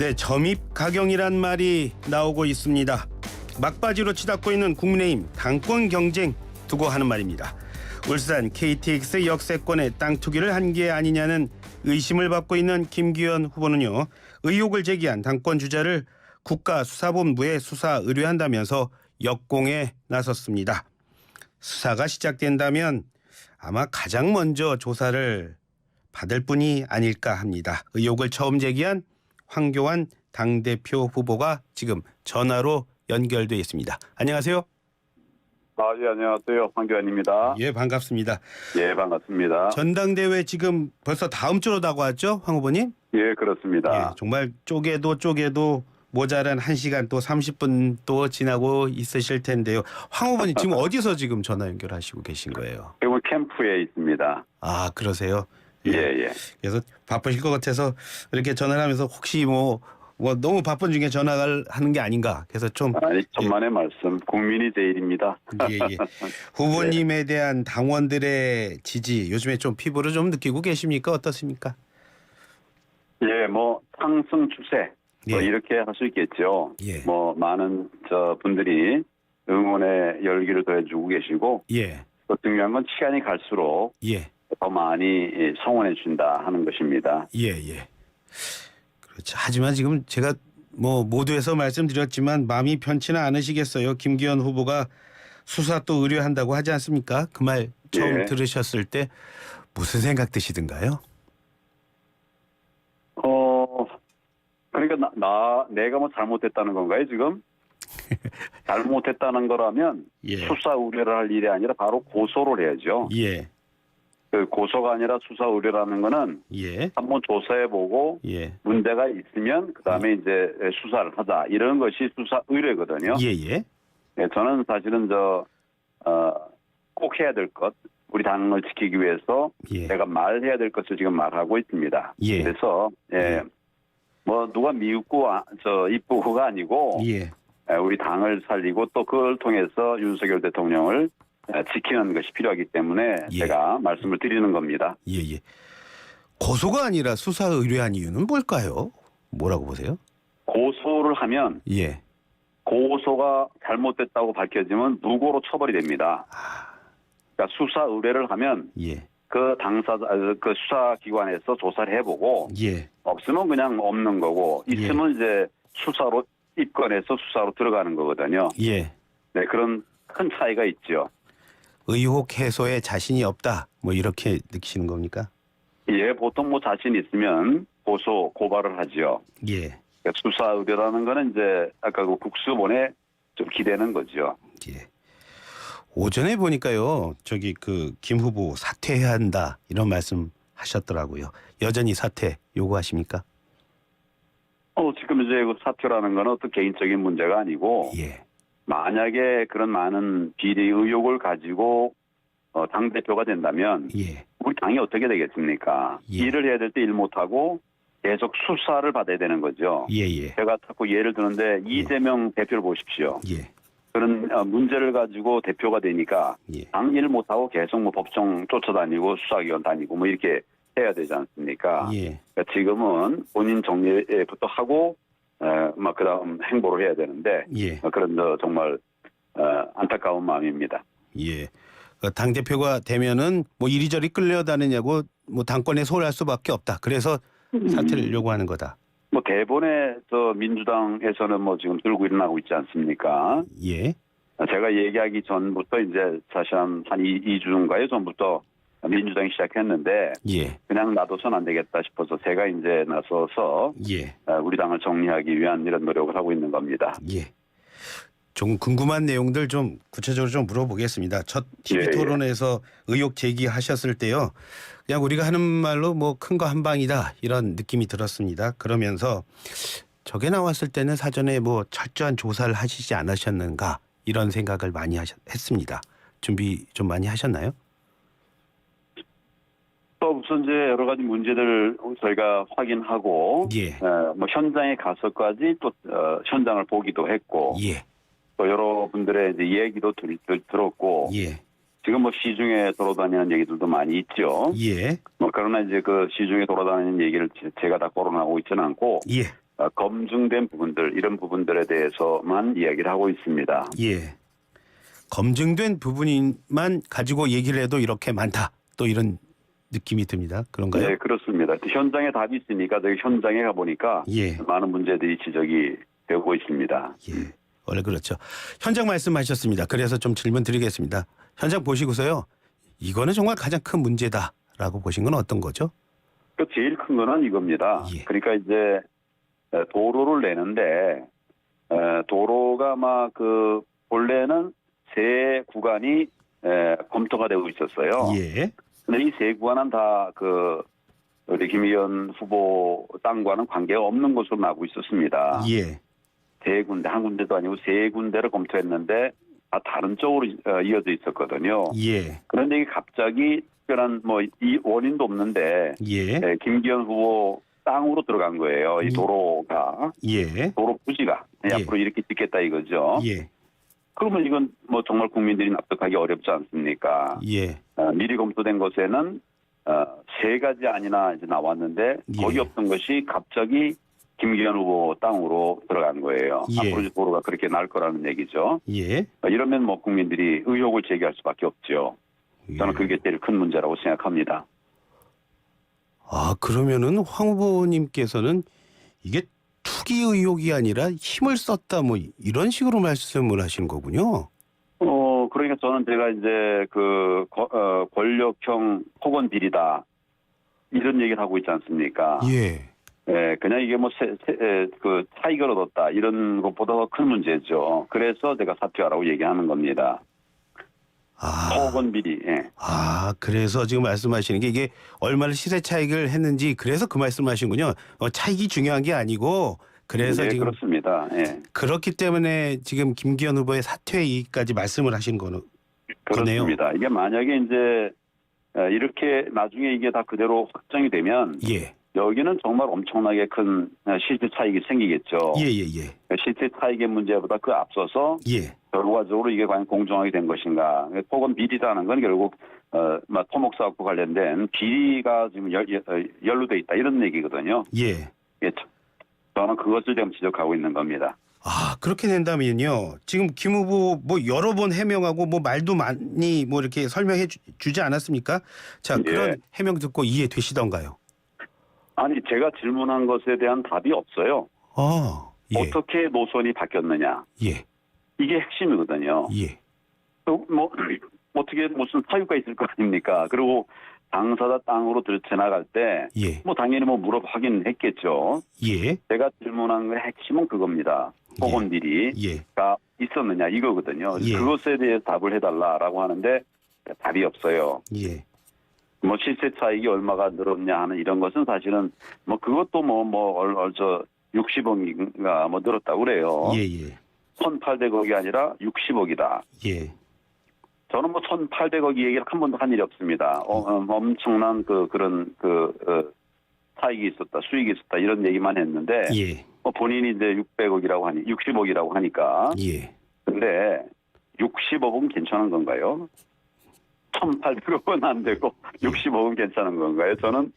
네, 점입 가경이란 말이 나오고 있습니다. 막바지로 치닫고 있는 국민의힘 당권 경쟁 두고 하는 말입니다. 울산 KTX 역세권에 땅 투기를 한 게 아니냐는 의심을 받고 있는 김기현 후보는요, 의혹을 제기한 당권 주자를 국가수사본부에 수사 의뢰한다면서 역공에 나섰습니다. 수사가 시작된다면 아마 가장 먼저 조사를 받을 분이 아닐까 합니다. 의혹을 처음 제기한 황교안 당대표 후보가 지금 전화로 연결돼 있습니다. 안녕하세요. 예, 안녕하세요. 황교안입니다. 예, 반갑습니다. 예, 반갑습니다. 전당대회 지금 벌써 다음 주로 다가왔죠, 황 후보님? 예, 그렇습니다. 예, 정말 쪼개도 모자란 1시간 또 30분 또 지나고 있으실 텐데요. 황 후보님 지금 어디서 지금 전화 연결하시고 계신 거예요? 지금 캠프에 있습니다. 아, 그러세요? 예. 그래서 바쁘실 것 같아서 이렇게 전화를 하면서 혹시 뭐 너무 바쁜 중에 전화를 하는 게 아닌가. 그래서 좀 아니, 천만의 말씀. 국민이 제일입니다. 예. 후보님에 대한 당원들의 지지 요즘에 좀 피부로 좀 느끼고 계십니까? 어떻습니까? 예, 뭐 상승 추세 뭐 예. 이렇게 할 수 있겠죠. 예. 뭐 많은 분들이 응원의 열기를 더해주고 계시고, 예. 또 중요한 건 시간이 갈수록 예. 더 많이 성원해 준다 하는 것입니다. 예. 그렇죠. 하지만 지금 제가 뭐 모두에서 말씀드렸지만 마음이 편치는 않으시겠어요. 김기현 후보가 수사 또 의뢰한다고 하지 않습니까? 그 말 처음 예. 들으셨을 때 무슨 생각 드시던가요? 그러니까 내가 뭐 잘못했다는 건가요, 지금? 잘못했다는 거라면 예. 수사 의뢰를 할 일이 아니라 바로 고소를 해야죠. 예. 그 고소가 아니라 수사 의뢰라는 거는 예. 한번 조사해보고 예. 문제가 있으면 그다음에 이제 수사를 하자, 이런 것이 수사 의뢰거든요. 예. 예, 저는 사실은 꼭 해야 될 것, 우리 당을 지키기 위해서 예. 내가 말해야 될 것을 지금 말하고 있습니다. 예. 그래서 뭐 누가 미웃고 이쁘고가 아니고 예. 우리 당을 살리고 또 그걸 통해서 윤석열 대통령을 지키는 것이 필요하기 때문에 예. 제가 말씀을 드리는 겁니다. 예. 고소가 아니라 수사 의뢰한 이유는 뭘까요? 뭐라고 보세요? 고소를 하면 예. 고소가 잘못됐다고 밝혀지면 무고로 처벌이 됩니다. 그러니까 수사 의뢰를 하면 예. 그 당사자, 그 수사기관에서 조사를 해보고 예. 없으면 그냥 없는 거고 있으면 이제 수사로 입건해서 수사로 들어가는 거거든요. 예. 네, 그런 큰 차이가 있죠. 의혹 해소에 자신이 없다. 뭐 이렇게 느끼시는 겁니까? 예, 보통 뭐 자신 있으면 고발을 하죠. 예. 그러니까 수사 의뢰라는 거는 이제 아까 그 국수본에 좀 기대는 거죠. 예. 오전에 보니까요, 김 후보 사퇴해야 한다 이런 말씀 하셨더라고요. 여전히 사퇴 요구하십니까? 지금 이제 그 사퇴라는 건 어떤 개인적인 문제가 아니고 예. 만약에 그런 많은 비리 의혹을 가지고 당대표가 된다면 예. 우리 당이 어떻게 되겠습니까? 예. 일을 해야 될 때 일 못하고 계속 수사를 받아야 되는 거죠. 예. 제가 자꾸 예를 드는데 이재명 대표를 보십시오. 예. 그런 문제를 가지고 대표가 되니까 예. 당 일 못하고 계속 뭐 법정 쫓아다니고 수사기관 다니고 뭐 이렇게 해야 되지 않습니까? 예. 그러니까 지금은 본인 정리부터 하고 막 그다음 행보를 해야 되는데 예. 그런 정말 안타까운 마음입니다. 예. 당 대표가 되면은 뭐 이리저리 끌려다니냐고 뭐 당권에 소홀할 수밖에 없다. 그래서 사퇴를 요구하는 거다. 뭐 대본에 민주당에서는 뭐 지금 들고 일어나고 있지 않습니까? 예. 제가 얘기하기 전부터 이제 사실 한 2주인가요? 전부터 민주당이 시작했는데 예. 그냥 놔둬서는 안 되겠다 싶어서 제가 이제 나서서 예. 우리 당을 정리하기 위한 이런 노력을 하고 있는 겁니다. 예. 좀 궁금한 내용들 좀 구체적으로 좀 물어보겠습니다. 첫 TV 토론에서 의혹 제기하셨을 때요, 그냥 우리가 하는 말로 뭐 큰 거 한 방이다 이런 느낌이 들었습니다. 그러면서 저게 나왔을 때는 사전에 뭐 철저한 조사를 하시지 않으셨는가 이런 생각을 많이 했습니다. 준비 좀 많이 하셨나요? 또 우선 이제 여러 가지 문제들 저희가 확인하고 예. 뭐 현장에 가서까지 또 현장을 보기도 했고 예. 또 여러분들의 이제 얘기도 들었고 예. 지금 뭐 시중에 돌아다니는 얘기들도 많이 있죠. 예. 뭐 그러나 이제 그 시중에 돌아다니는 얘기를 제가 다 거론하고 있지는 않고 예. 검증된 부분들 이런 부분들에 대해서만 이야기를 하고 있습니다. 예. 검증된 부분만 가지고 얘기를 해도 이렇게 많다. 또 이런 느낌이 듭니다. 그런가요? 네, 그렇습니다. 현장에 답이 있으니까 저희 현장에 가보니까 예. 많은 문제들이 지적이 되고 있습니다. 예. 원래 그렇죠. 현장 말씀하셨습니다. 그래서 좀 질문 드리겠습니다. 현장 보시고서요. 이거는 정말 가장 큰 문제다라고 보신 건 어떤 거죠? 그 제일 큰 거는 이겁니다. 예. 그러니까 이제 도로를 내는데 도로가 막 본래는 세 구간이 검토가 되고 있었어요. 예. 근데 이 세 구간은 다 우리 김 의원 후보 땅과는 관계가 없는 것으로 나오고 있었습니다. 예. 세 군데, 한 군데도 아니고 세 군데를 검토했는데 다 다른 쪽으로 이어져 있었거든요. 예. 그런데 이게 갑자기 특별한 이 원인도 없는데 예. 김기현 후보 땅으로 들어간 거예요. 이 도로가. 예. 도로 부지가. 예. 앞으로 이렇게 짓겠다 이거죠. 예. 그러면 이건 정말 국민들이 납득하기 어렵지 않습니까? 예. 미리 검토된 것에는 세 가지 안이나 이제 나왔는데 예. 거기 없던 것이 갑자기 김기현 후보 땅으로 들어간 거예요. 예. 앞으로 도로가 그렇게 날 거라는 얘기죠. 예. 이러면 국민들이 의혹을 제기할 수밖에 없죠. 저는 그게 제일 큰 문제라고 생각합니다. 아, 그러면은 황 후보님께서는 이게 투기 의혹이 아니라 힘을 썼다 뭐 이런 식으로 말씀을 하신 거군요. 그러니까 저는 제가 이제 권력형 폭언 비리다 이런 얘기를 하고 있지 않습니까? 예. 예, 그냥 이게 차익을 얻었다 이런 것보다 더 큰 문제죠. 그래서 제가 사퇴하라고 얘기하는 겁니다. 폭언 비리. 예. 그래서 지금 말씀하시는 게 이게 얼마나 시세 차익을 했는지 그래서 그 말씀하신군요. 차익이 중요한 게 아니고 그래서 네, 지금 그렇습니다. 예. 그렇기 때문에 지금 김기현 후보의 사퇴까지 말씀을 하신 거네요. 그렇습니다. 이게 만약에 이제 이렇게 나중에 이게 다 그대로 확정이 되면 예. 여기는 정말 엄청나게 큰 실질 차익이 생기겠죠. 예. 실질 차익의 문제보다 그 앞서서 예. 결과적으로 이게 과연 공정하게 된 것인가. 폭언 비리라는 건 결국 토목사업과 관련된 비리가 지금 연루돼 있다 이런 얘기거든요. 예. 저는 그것을 지금 지적하고 있는 겁니다. 그렇게 된다면요. 지금 김 후보 여러 번 해명하고 말도 많이 이렇게 설명해 주지 않았습니까? 자, 그런 예. 해명 듣고 이해되시던가요? 아니 제가 질문한 것에 대한 답이 없어요. 예. 어떻게 노선이 바뀌었느냐. 예. 이게 핵심이거든요. 예. 어떻게 무슨 사유가 있을 거 아닙니까? 그리고 당사자 땅으로 지나갈 때 예. 당연히 확인을 했겠죠. 예. 제가 질문한 의 핵심은 그겁니다. 폭언 비리가 예. 있었느냐 이거거든요. 예. 그것에 대해 답을 해달라라고 하는데 답이 없어요. 예. 실세 차익이 얼마가 늘었냐 하는 이런 것은 사실은 그것도 60억인가 늘었다고 그래요. 예. 1,800억이 아니라 60억이다. 예. 저는 1,800억 얘기를 한 번도 한 일이 없습니다. 엄청난 그런 차익이 있었다, 수익이 있었다 이런 얘기만 했는데 예. 본인이 이제 60억이라고 하니까. 예. 근데 60억은 괜찮은 건가요? 1,800억은 안 되고 60억은 괜찮은 건가요? 저는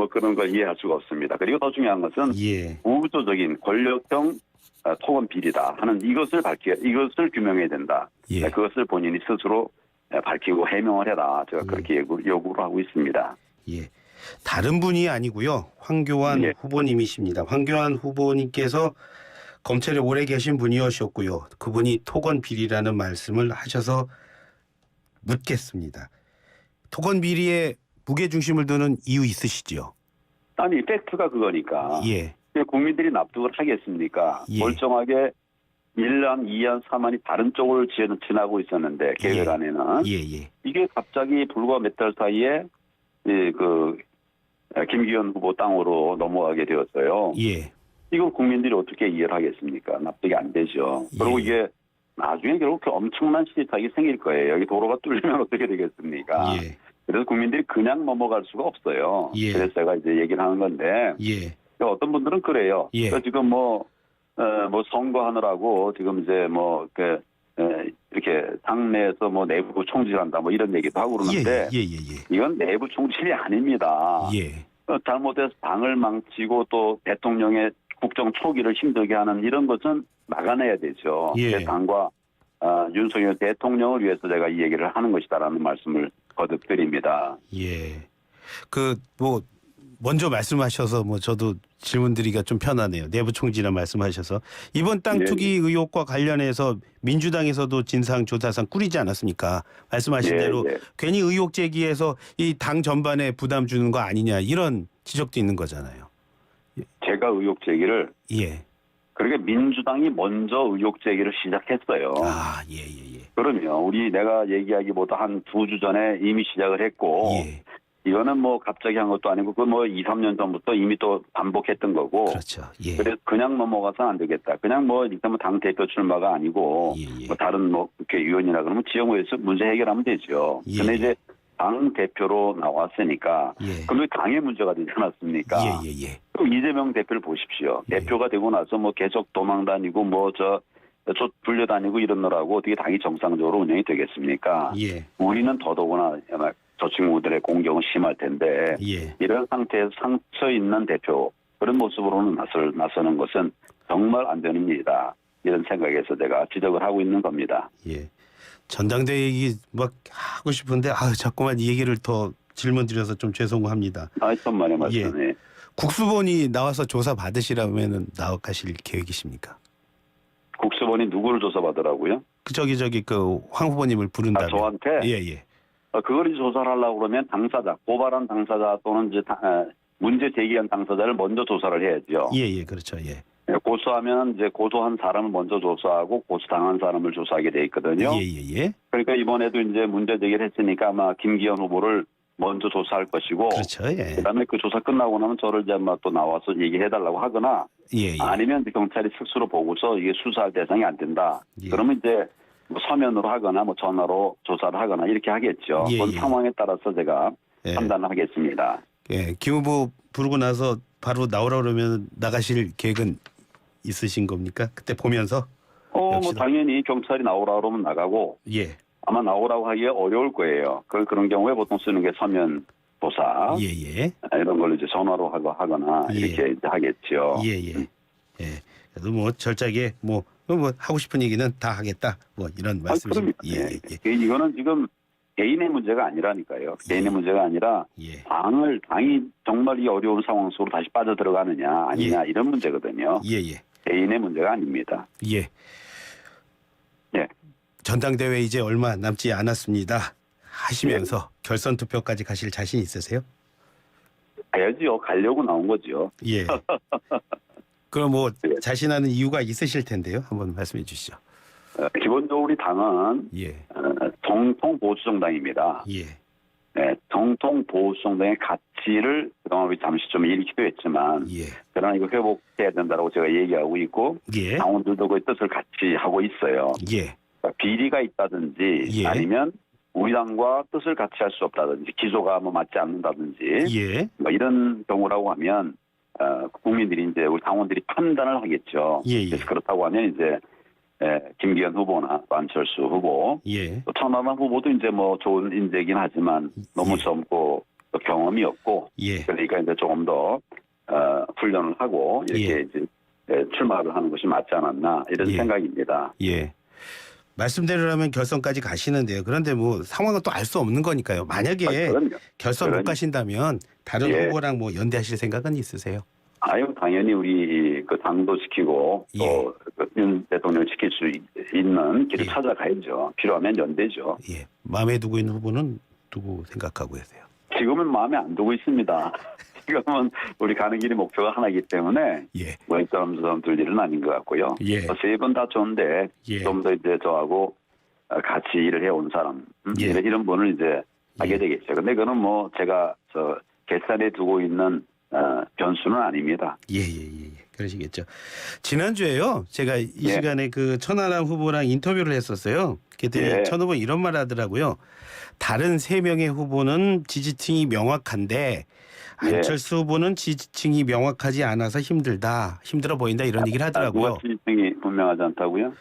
그런 걸 이해할 수가 없습니다. 그리고 더 중요한 것은 예. 우호적인 권력형 토건 비리다 하는 이것을 규명해야 된다. 예. 그것을 본인이 스스로 밝히고 해명을 해라. 제가 그렇게 요구를 하고 있습니다. 예. 다른 분이 아니고요. 황교안 예. 후보님이십니다. 황교안 후보님께서 검찰에 오래 계신 분이셨고요. 그분이 토건 비리라는 말씀을 하셔서 묻겠습니다. 토건 비리에 무게 중심을 두는 이유 있으시죠? 아니 팩트가 그거니까. 예. 국민들이 납득을 하겠습니까? 예. 멀쩡하게 1안, 2안, 3안이 다른 쪽을 지나고 있었는데 계획 안에는 예. 이게 갑자기 불과 몇 달 사이에 김기현 후보 땅으로 넘어가게 되었어요. 예. 이걸 국민들이 어떻게 이해를 하겠습니까? 납득이 안 되죠. 그리고 이게 나중에 결국 엄청난 시대착이 생길 거예요. 여기 도로가 뚫리면 어떻게 되겠습니까? 예. 그래서 국민들이 그냥 넘어갈 수가 없어요. 예. 그래서 제가 이제 얘기를 하는 건데 예. 어떤 분들은 그래요. 예. 지금 선거하느라고 지금 이제 이렇게 당내에서 내부 총질한다 이런 얘기도 하고 그러는데 예. 이건 내부 총질이 아닙니다. 예. 잘못해서 당을 망치고 또 대통령의 국정 초기를 힘들게 하는 이런 것은 막아내야 되죠. 예. 당과 윤석열 대통령을 위해서 제가 이 얘기를 하는 것이다라는 말씀을 거듭 드립니다. 예. 그 뭐 먼저 말씀하셔서 뭐 저도 질문드리기가 좀 편하네요. 내부 총지라 말씀하셔서 이번 땅 투기 의혹과 관련해서 민주당에서도 진상조사상 꾸리지 않았습니까? 말씀하신 대로 괜히 의혹 제기해서 이 당 전반에 부담 주는 거 아니냐 이런 지적도 있는 거잖아요. 제가 의혹 제기를 그러니까 민주당이 먼저 의혹 제기를 시작했어요. 예. 그러면 내가 얘기하기보다 한 2주 전에 이미 시작을 했고 이거는 뭐 갑자기 한 것도 아니고 그 뭐 2, 3년 전부터 이미 또 반복했던 거고. 그렇죠. 그래서 그냥 넘어가서는 안 되겠다. 그냥 뭐 일단 당 대표 출마가 아니고 뭐 다른 뭐 국회의원이나 그러면 지역구에서 문제 해결하면 되죠. 근데 이제 당 대표로 나왔으니까 그럼 당의 문제가 되지 않았습니까? 그럼 이재명 대표를 보십시오. 대표가 되고 나서 뭐 계속 도망 다니고 뭐 저 불려다니고 이러느라고 어떻게 당이 정상적으로 운영이 되겠습니까? 우리는 더더구나 저 친구들의 공격은 심할 텐데 이런 상태에서 상처 있는 대표 그런 모습으로는 나서는 것은 정말 안 되는 일이다. 이런 생각에서 제가 지적을 하고 있는 겁니다. 전당대회 얘기 막 하고 싶은데 자꾸만 이 얘기를 더 질문 드려서 좀 죄송합니다. 천만의 말씀에. 국수본이 나와서 조사 받으시라면은 나가실 계획이십니까? 국수본이 누구를 조사받으라고요? 그 황 후보님을 부른다면. 저한테? 그걸 이제 조사를 하려고 그러면 당사자, 고발한 당사자 또는 이제 문제 제기한 당사자를 먼저 조사를 해야죠. 그렇죠. 고소하면 이제 고소한 사람을 먼저 조사하고 고소당한 사람을 조사하게 돼 있거든요. 그러니까 이번에도 이제 문제 제기를 했으니까 아마 김기현 후보를 먼저 조사할 것이고. 그렇죠. 그다음에 그 조사 끝나고 나면 저를 이제 아마 또 나와서 얘기해달라고 하거나. 아니면 경찰이 스스로 보고서 이게 수사할 대상이 안 된다. 그러면 이제 뭐 서면으로 하거나 뭐 전화로 조사를 하거나 이렇게 하겠죠. 그건 상황에 따라서 제가 판단을 하겠습니다. 김 후보 부르고 나서 바로 나오라 그러면 나가실 계획은 있으신 겁니까? 그때 보면서? 뭐 당연히 경찰이 나오라 그러면 나가고 아마 나오라고 하기가 어려울 거예요. 그런 경우에 보통 쓰는 게 서면 조사 이런 걸 이제 전화로 하거나 이렇게 이제 하겠죠. 그래도 뭐 절차게 뭐 하고 싶은 얘기는 다 하겠다. 뭐 이런 말씀이십니다. 이거는 지금 개인의 문제가 아니라니까요. 개인의 문제가 아니라 당이 정말 이 어려운 상황 속으로 다시 빠져들어가느냐 아니냐 이런 문제거든요. 개인의 문제가 아닙니다. 전당대회 이제 얼마 남지 않았습니다. 하시면서 결선 투표까지 가실 자신 있으세요? 가야지요. 가려고 나온 거죠. 그럼 뭐 자신하는 이유가 있으실 텐데요. 한번 말씀해 주시죠. 기본적으로 우리 당은 정통 보수 정당입니다. 정통 보수 정당의 가치를 그동안 우리 잠시 좀 잃기도 했지만 그러나 이거 회복해야 된다고 제가 얘기하고 있고 당원들도 그 뜻을 같이 하고 있어요. 그러니까 비리가 있다든지 아니면 우리 당과 뜻을 같이 할 수 없다든지 기조가 뭐 맞지 않는다든지 뭐 이런 경우라고 하면 국민들이 이제 우리 당원들이 판단을 하겠죠. 그래서 그렇다고 하면 이제 김기현 후보나 안철수 후보, 또 천하람 후보도 이제 뭐 좋은 인재이긴 하지만 너무 젊고 또 경험이 없고 그러니까 이제 조금 더 훈련을 하고 이렇게 이제 출마를 하는 것이 맞지 않았나 이런 생각입니다. 말씀대로라면 결선까지 가시는데요. 그런데 뭐 상황은 또 알 수 없는 거니까요. 만약에 결선 못 가신다면 다른 후보랑 뭐 연대하실 생각은 있으세요? 당연히 우리 그 당도 지키고 또 윤 대통령을 지킬 수 있는 길을 찾아가야죠. 필요하면 연대죠. 마음에 두고 있는 후보는 누구 생각하고 계세요? 지금은 마음에 안 두고 있습니다. 지금은 우리 가는 길이 목표가 하나이기 때문에 뭐 이처럼 둘 일은 아닌 것 같고요. 세 분 다 좋은데 좀 더 이제 저하고 같이 일을 해온 사람 이런 분을 이제 하게 되겠죠. 근데 그거는 뭐 제가 계산에 두고 있는 변수는 아닙니다. 그러시겠죠. 지난주에요. 제가 이 시간에 그 천하람 후보랑 인터뷰를 했었어요. 그랬더니 천 후보 이런 말 하더라고요. 다른 3명의 후보는 지지층이 명확한데 안철수 후보는 지지층이 명확하지 않아서 힘들어 보인다 이런 얘기를 하더라고요. 누가 지지층이 분명하지 않다고요?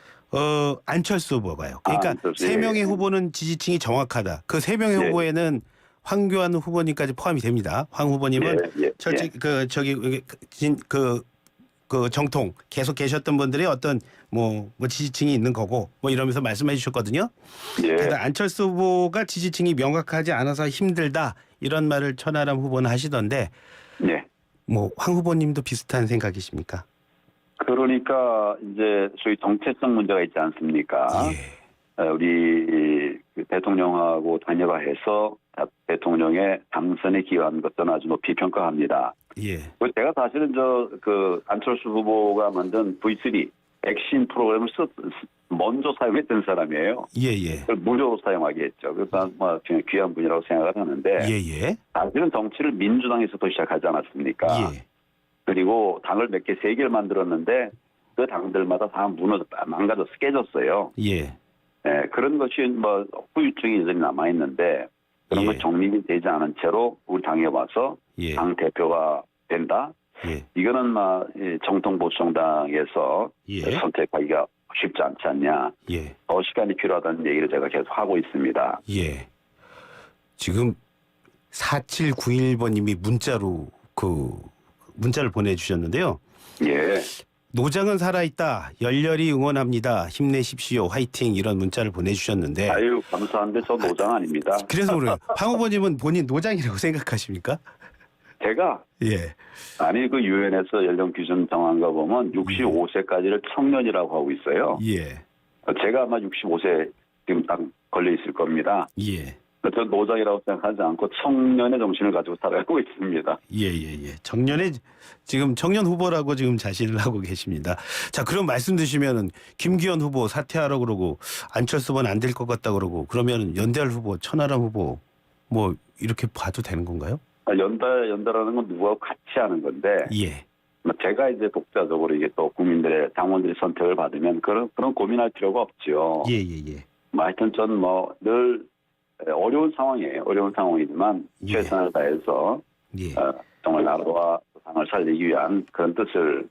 안철수 후보가요. 그러니까 3명의 후보는 지지층이 정확하다. 그 3명의 후보에는 황교안 후보님까지 포함이 됩니다. 황 후보님은 그 정통 계속 계셨던 분들의 어떤 뭐 지지층이 있는 거고 뭐 이러면서 말씀해 주셨거든요. 예. 그래서 안철수 후보가 지지층이 명확하지 않아서 힘들다 이런 말을 천하람 후보는 하시던데 예. 뭐 황 후보님도 비슷한 생각이십니까? 그러니까 이제 소위 정체성 문제가 있지 않습니까? 예. 우리 그 대통령하고 단일화해서 대통령의 당선에 기여한 것은 아주 높이 평가합니다. 예. 제가 사실은 그 안철수 후보가 만든 V3 백신 프로그램을 먼저 사용했던 사람이에요. 예예. 그걸 무료로 사용하게 했죠. 그래서 뭐 그냥 귀한 분이라고 생각을 하는데 예예. 사실은 정치를 민주당에서도 시작하지 않았습니까? 예. 그리고 당을 몇 개, 3개를 만들었는데 그 당들마다 다 망가져서 깨졌어요. 예. 네, 그런 것이 뭐 후유증이 여전히 남아있는데 그런 건 정립이 되지 않은 채로 우리 당에 와서 예. 당 대표가 된다. 예. 이거는 막 정통 보수정당에서 예. 선택하기가 쉽지 않지 않냐. 예. 더 시간이 필요하다는 얘기를 제가 계속 하고 있습니다. 예. 지금 4791번님이 문자를 보내주셨는데요. 예. 노장은 살아있다. 열렬히 응원합니다. 힘내십시오. 화이팅. 이런 문자를 보내주셨는데. 아유, 감사한데 저 노장 아닙니다. 그래서 그래요. 황 후보님은 본인 노장이라고 생각하십니까? 제가 예. 아니 그 유엔에서 연령 기준 정한 거 보면 65세까지를 청년이라고 하고 있어요. 예. 제가 아마 65세 지금 딱 걸려 있을 겁니다. 예. 저 노장이라고 생각하지 않고 청년의 정신을 가지고 살아가고 있습니다. 예. 지금 청년 후보라고 지금 자신을 하고 계십니다. 자, 그럼 말씀 드시면은 김기현 후보 사퇴하라고 그러고 안철수 후보는 안 될 것 같다 그러고 그러면 연대할 후보, 천하람 후보 뭐 이렇게 봐도 되는 건가요? 연달하는 건 누구하고 같이 하는 건데. 예. 제가 이제 독자적으로 이게 또 국민들의 당원들의 선택을 받으면 그런 고민할 필요가 없죠. 예. 하여튼 전 늘 어려운 상황이에요. 어려운 상황이지만 최선을 다해서 정말 나라와 당을 살리기 위한 그런 뜻을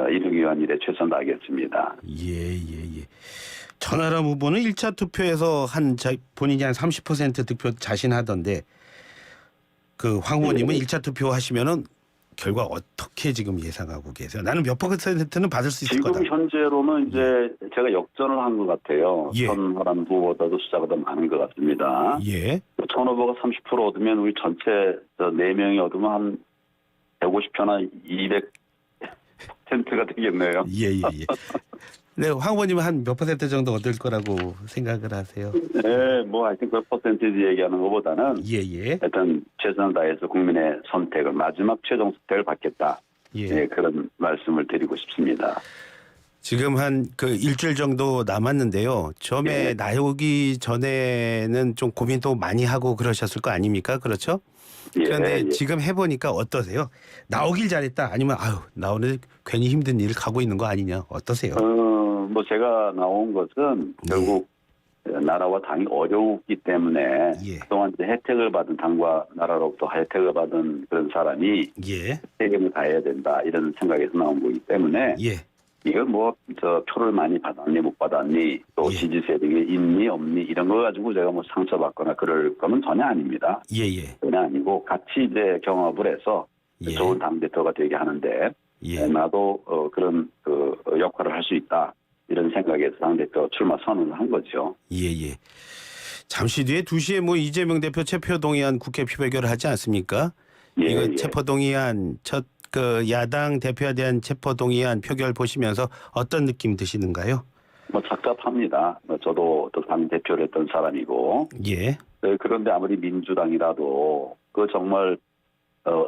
이루기 위한 일에 최선 다하겠습니다. 예. 천하람 후보는 1차 투표에서 본인이 한 30% 득표 자신하던데 그 황 후보님은 1차 투표 하시면은 결과 어떻게 지금 예상하고 계세요? 나는 몇 %는 받을 수 있을 거다. 지금 현재로는 이제 제가 역전을 한 것 같아요. 예. 천하람 후보보다도 숫자가 더 많은 것 같습니다. 예. 천 후보가 30% 얻으면 우리 전체 4명이 얻으면 한 150표나 200%가 되겠네요. 예. 네, 황 후보님은 한 몇 % 정도 얻을 거라고 생각을 하세요? 네, 뭐 하여튼 그 퍼센티지 얘기하는 것보다는 예. 일단 최선을 다해서 국민의 선택을 마지막 최종 선택을 받겠다. 예, 그런 말씀을 드리고 싶습니다. 지금 한 일주일 정도 남았는데요. 처음에 나오기 전에는 좀 고민도 많이 하고 그러셨을 거 아닙니까? 그렇죠? 그런데 지금 해보니까 어떠세요? 나오길 잘했다. 아니면 나오는 괜히 힘든 일을 가고 있는 거 아니냐? 어떠세요? 뭐 제가 나온 것은 결국 나라와 당이 어려웠기 때문에 그동안 이제 혜택을 받은 당과 나라로부터 혜택을 받은 그런 사람이 책임을 다해야 된다 이런 생각에서 나온 거기 때문에 이거 뭐 표를 많이 받았니 못 받았니 또 지지 세력이 있니 없니 이런 거 가지고 제가 뭐 상처받거나 그럴 거는 전혀 아닙니다. 전혀 아니고 같이 이제 경합을 해서 좋은 당 대표가 되게 하는데 나도 그런 역할을 할 수 있다. 이런 생각에서 당대표 출마 선언을 한 거죠. 잠시 뒤에 2시에 뭐 이재명 대표 체포동의안 국회 표결을 하지 않습니까? 이거 체포동의안 첫 야당 대표에 대한 체포동의안 표결 보시면서 어떤 느낌 드시는가요? 뭐 착잡합니다. 저도 또 당 대표를 했던 사람이고. 그런데 아무리 민주당이라도 정말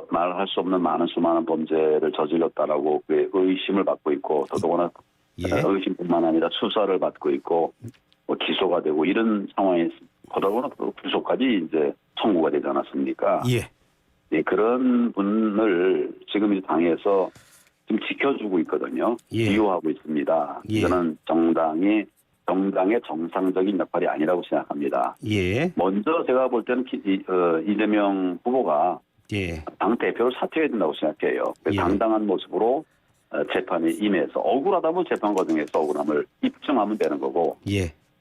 말할 수 없는 수많은 범죄를 저질렀다라고 의심을 받고 있고 더더구나 의심뿐만 아니라 수사를 받고 있고 기소가 되고 이런 상황에 더더구나 구속까지 이제 청구가 되지 않았습니까? 그런 분을 지금 이 당에서 지금 지켜주고 있거든요. 비호하고 있습니다. 이거는 정당의 정상적인 역할이 아니라고 생각합니다. 먼저 제가 볼 때는 이재명 후보가 당 대표를 사퇴해야 된다고 생각해요. 당당한 모습으로 재판에 임해서 억울하다면 재판 과정에서 억울함을 입증하면 되는 거고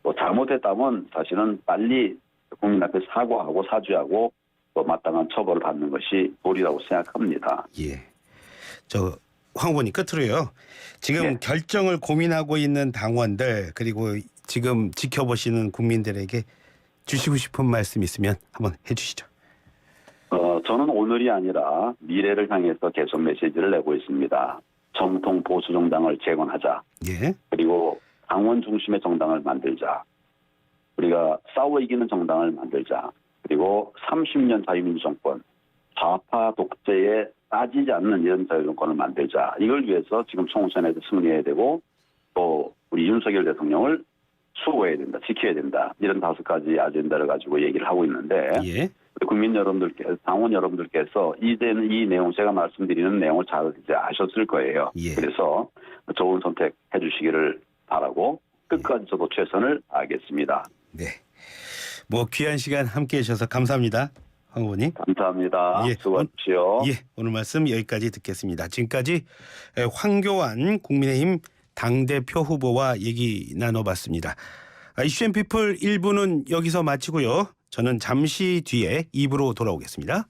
또 잘못했다면 사실은 빨리 국민 앞에 사과하고 사죄하고 또 마땅한 처벌을 받는 것이 도리라고 생각합니다. 황 후보님 끝으로요. 지금 예. 결정을 고민하고 있는 당원들 그리고 지금 지켜보시는 국민들에게 주시고 싶은 말씀 있으면 한번 해주시죠. 저는 오늘이 아니라 미래를 향해서 계속 메시지를 내고 있습니다. 정통 보수 정당을 재건하자. 예. 그리고 당원 중심의 정당을 만들자. 우리가 싸워 이기는 정당을 만들자. 그리고 30년 자유민주 정권, 좌파 독재에 따지지 않는 이런 자유정권을 만들자. 이걸 위해서 지금 총선에서 승리해야 되고 또 우리 윤석열 대통령을 수호해야 된다, 지켜야 된다. 이런 5가지 아젠다를 가지고 얘기를 하고 있는데 예. 국민 여러분들께서, 당원 여러분들께서 이제는 이 내용, 제가 말씀드리는 내용을 잘 이제 아셨을 거예요. 예. 그래서 좋은 선택 해주시기를 바라고 끝까지 저도 최선을 다하겠습니다. 네. 뭐 귀한 시간 함께해 주셔서 감사합니다. 황 후보님. 감사합니다. 예. 수고하십시오. 예. 오늘 말씀 여기까지 듣겠습니다. 지금까지 황교안 국민의힘 당대표 후보와 얘기 나눠봤습니다. 이슈 앤 피플 1부는 여기서 마치고요. 저는 잠시 뒤에 2부로 돌아오겠습니다.